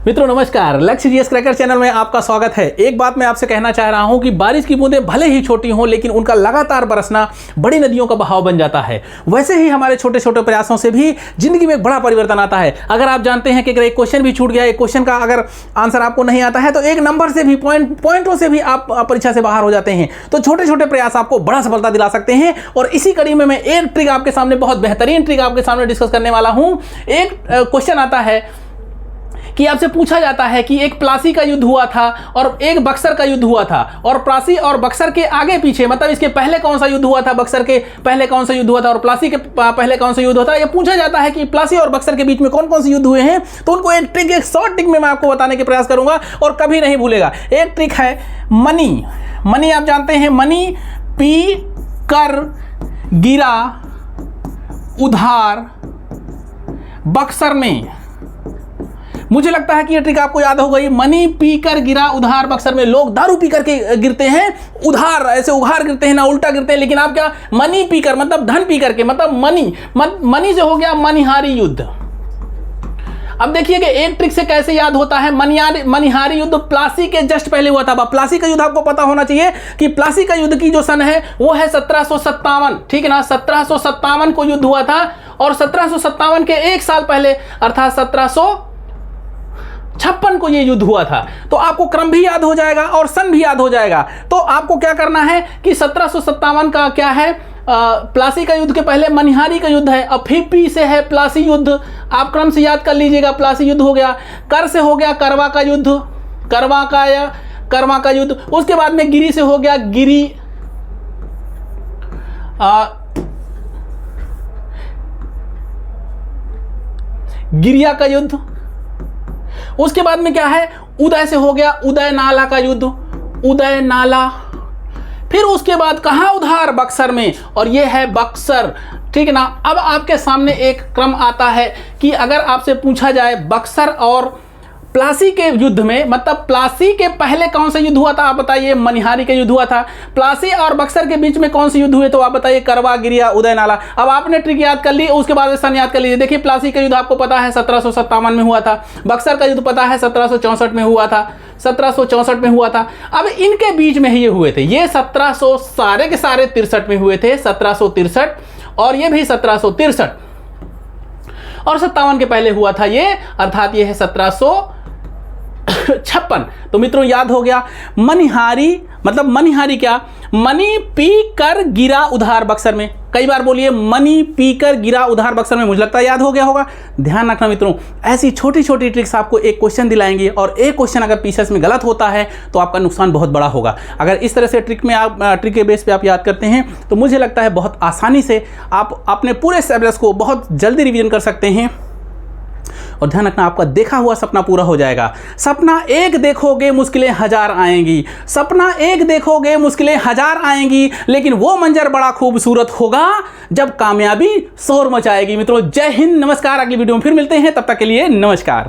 मित्रों नमस्कार, लक्ष्य जीएस क्रैकर चैनल में आपका स्वागत है। एक बात मैं आपसे कहना चाह रहा हूं कि बारिश की बूंदें भले ही छोटी हों, लेकिन उनका लगातार बरसना बड़ी नदियों का बहाव बन जाता है। वैसे ही हमारे छोटे छोटे प्रयासों से भी जिंदगी में एक बड़ा परिवर्तन आता है। अगर आप जानते हैं कि अगर एक क्वेश्चन भी छूट गया, एक क्वेश्चन का अगर आंसर आपको नहीं आता है, तो एक नंबर से भी पॉइंटों से भी आप परीक्षा से बाहर हो जाते हैं। तो छोटे छोटे प्रयास आपको बड़ा सफलता दिला सकते हैं। और इसी कड़ी में मैं एक ट्रिक आपके सामने, बहुत बेहतरीन ट्रिक आपके सामने डिस्कस करने वाला हूं। एक क्वेश्चन आता है कि आपसे पूछा जाता है कि एक प्लासी का युद्ध हुआ था और एक बक्सर का युद्ध हुआ था, और प्लासी और बक्सर के आगे पीछे, मतलब इसके पहले कौन सा युद्ध हुआ था, बक्सर के पहले कौन सा युद्ध हुआ था और प्लासी के पहले कौन सा युद्ध हुआ था। यह पूछा जाता है कि प्लासी और बक्सर के बीच में कौन कौन से युद्ध हुए हैं। तो उनको एक ट्रिक, एक शॉर्ट ट्रिक में मैं आपको बताने के प्रयास करूंगा और कभी नहीं भूलेगा। एक ट्रिक है मनी। मनी आप जानते हैं, मनी पी कर गिरा उधार बक्सर में। मुझे लगता है कि ये ट्रिक आपको याद हो गई। मनी पीकर गिरा उधार बक्सर में। लोग दारू पी करके गिरते हैं, उधार ऐसे उधार गिरते हैं ना, उल्टा गिरते हैं। लेकिन आप क्या, मनी पीकर मतलब धन पी करके, मतलब मनी से हो गया मनिहारी युद्ध। अब देखिए कि एक ट्रिक से कैसे याद होता है। मनिहारी युद्ध प्लासी के जस्ट पहले हुआ था। प्लासी का युद्ध आपको पता होना चाहिए कि प्लासी का युद्ध की जो सन है वो है 1757, ठीक है ना। 1757 को युद्ध हुआ था और 1757 के एक साल पहले अर्थात 1756 को ये युद्ध हुआ था। तो आपको क्रम भी याद हो जाएगा और सन भी याद हो जाएगा। तो आपको क्या करना है कि 1757 का क्या है, प्लासी का युद्ध के पहले मनिहारी का युद्ध है। अब फिर पी से है प्लासी युद्ध, आप क्रम से याद कर लीजिएगा। प्लासी युद्ध हो गया, कर से हो गया करवा का युद्ध, करवा का युद्ध। उसके बाद में गिरी से हो गया गिरिया का युद्ध। उसके बाद में क्या है, उदय से हो गया उदय नाला का युद्ध, उदय नाला। फिर उसके बाद कहां, उधार बक्सर में, और यह है बक्सर, ठीक है ना। अब आपके सामने एक क्रम आता है कि अगर आपसे पूछा जाए बक्सर और प्लासी के युद्ध में, मतलब प्लासी के पहले कौन सा युद्ध हुआ था आप बताइए। मनिहारी का युद्ध हुआ था। प्लासी और बक्सर के बीच में कौन से युद्ध हुए तो आप बताइए। करवा, गिरिया, उदय नाला। अब आपने ट्रिक याद कर ली, उसके बाद सन याद कर लीजिए। देखिए प्लासी का युद्ध आपको पता है 1757 में हुआ था। बक्सर का युद्ध पता है 1764 में हुआ था, 1764 में हुआ था। अब इनके बीच में ही ये हुए थे। ये 1700 सारे के सारे 63 में हुए थे, 1763, और ये भी 1763 और 57 के पहले हुआ था ये, अर्थात ये है 1756। तो मित्रों याद हो गया। मनिहारी मतलब मनिहारी क्या, मनी पी कर गिरा उधार बक्सर में। कई बार बोलिए, मनी पी कर गिरा उधार बक्सर में। मुझे लगता है याद हो गया होगा। ध्यान रखना मित्रों, ऐसी छोटी छोटी ट्रिक्स आपको एक क्वेश्चन दिलाएंगे, और एक क्वेश्चन अगर पीसेस में गलत होता है तो आपका नुकसान बहुत बड़ा होगा। अगर इस तरह से ट्रिक के बेस पे आप याद करते हैं तो मुझे लगता है बहुत आसानी से आप अपने पूरे सिलेबस को बहुत जल्दी रिवीजन कर सकते हैं। और ध्यान रखना, आपका देखा हुआ सपना पूरा हो जाएगा। सपना एक देखोगे मुश्किलें हजार आएंगी, सपना एक देखोगे मुश्किलें हजार आएंगी, लेकिन वो मंजर बड़ा खूबसूरत होगा जब कामयाबी शोर मचाएगी। मित्रों जय हिंद, नमस्कार। अगली वीडियो में फिर मिलते हैं, तब तक के लिए नमस्कार।